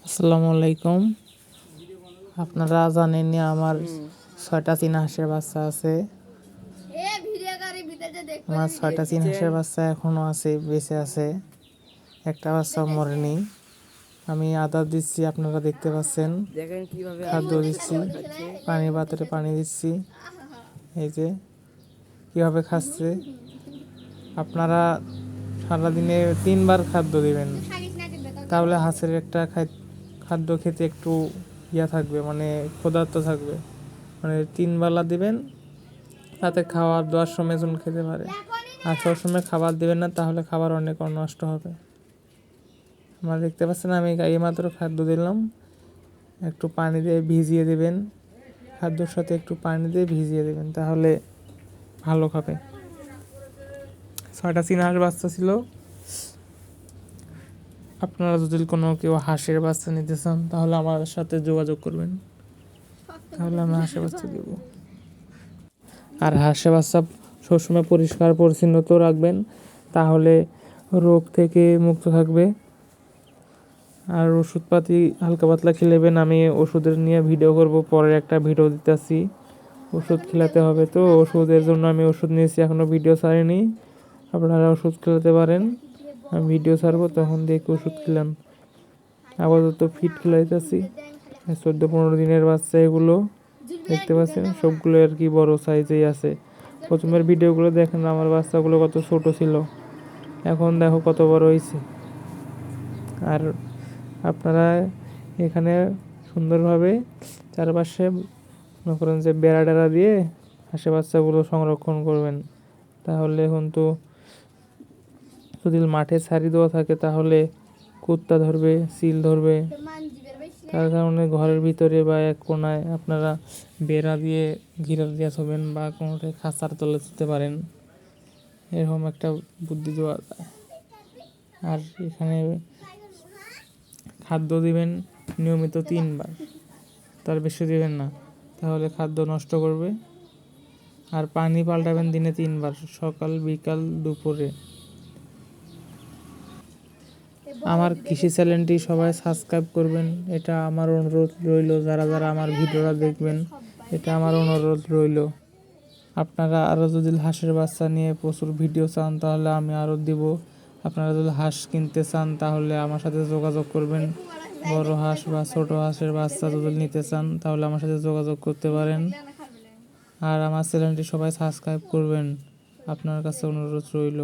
আসসালামু আলাইকুম। আপনারা জানেননি আমার 6টা চীনা হাঁসের বাচ্চা আছে। আমার 6টা চীনা হাঁসের বাচ্চা এখনো আছে, বেঁচে আছে, একটা বাচ্চা মরেনি। আমি আদা দিচ্ছি, আপনারা দেখতে পাচ্ছেন, খাদ্য দিচ্ছি, পানির পাত্রে পানি দিচ্ছি, এই যে কীভাবে খাচ্ছে। আপনারা সারাদিনে 3বার খাদ্য দিবেন, তাহলে হাঁসের একটা খাদ্য খেতে একটু থাকবে, মানে ক্ষুধার্ত থাকবে। মানে 3 বেলা দিবেন, তাতে খাবার দেওয়ার সময় যেন খেতে পারে। আর সবসময় খাবার দেবেন না, তাহলে খাবার অনেক নষ্ট হবে। আপনারা দেখতে পাচ্ছেন আমি এইমাত্র খাদ্য দিলাম। একটু পানি দিয়ে ভিজিয়ে দেবেন, খাদ্যর সাথে একটু পানি দিয়ে ভিজিয়ে দেবেন, তাহলে ভালো খাবে। 6টা চীনা হাঁস বাচ্চা ছিল। আপনারা যদি কেউ হাঁসের বাচ্চা নিতে চান, তাহলে আমার সাথে যোগাযোগ করবেন, তাহলে আমি হাঁসের বাচ্চা দেবো। আর হাঁসের বাচ্চা সবসময় পরিষ্কার পরিচ্ছন্নতা রাখবেন, তাহলে রোগ থেকে মুক্ত থাকবে। আর ওষুধপাতি হালকা পাতলা খেলেবেন। আমি ওষুধের নিয়ে ভিডিও করব, পরে একটা ভিডিও দিতেছি। ওষুধ খেলাতে হবে, তো ওষুধের জন্য আমি ওষুধ নিয়েছি, এখনও ভিডিও ছাড়িনি। আপনারা ওষুধ খেলাতে পারেন, আমি ভিডিও ছাড়বো, তখন দেখে ওষুধ খেলান। আপাতত ফিট খেলাইতেছি। 14-15 দিনের বাচ্চা এগুলো দেখতে পাচ্ছেন, সবগুলো আর কি বড় সাইজেই আছে। প্রথমের ভিডিওগুলো দেখেন, আমার বাচ্চাগুলো কত ছোট ছিল, এখন দেখো কত বড় হয়েছে। আর আপনারা এখানে সুন্দরভাবে চারপাশে মনে করেন যে বেড়া টেড়া দিয়ে হাঁসের বাচ্চাগুলো সংরক্ষণ করবেন। তাহলে কিন্তু যদি মাঠে ছাড়ি দেওয়া থাকে, তাহলে কুত্তা ধরবে, চিল ধরবে। তার কারণে ঘরের ভিতরে বা এক কোনায় আপনারা বেড়া দিয়ে ঘিরে দিয়ে থাকবেন, বা কোনোটায় খাঁচার তলে দিতে পারেন। এরকম একটা বুদ্ধি দেওয়া যায়। আর এখানে খাদ্য দিবেন নিয়মিত 3বার, তার বেশি দিবেন না, তাহলে খাদ্য নষ্ট করবে। আর পানি পাল্টাবেন দিনে 3বার, সকাল, বিকাল, দুপুরে। আমার কৃষি চ্যানেলটি সবাই সাবস্ক্রাইব করবেন, এটা আমার অনুরোধ রইল। যারা যারা আমার ভিডিওটা দেখবেন, এটা আমার অনুরোধ রইল। আপনারা আরও যদি হাঁসের বাচ্চা নিয়ে প্রচুর ভিডিও চান, তাহলে আমি আরও দিব। আপনারা যদি হাঁস কিনতে চান, তাহলে আমার সাথে যোগাযোগ করবেন। বড় হাঁস বা ছোট হাঁসের বাচ্চা যদি নিতে চান, তাহলে আমার সাথে যোগাযোগ করতে পারেন। আর আমার চ্যানেলটি সবাই সাবস্ক্রাইব করবেন, আপনার কাছে অনুরোধ রইল।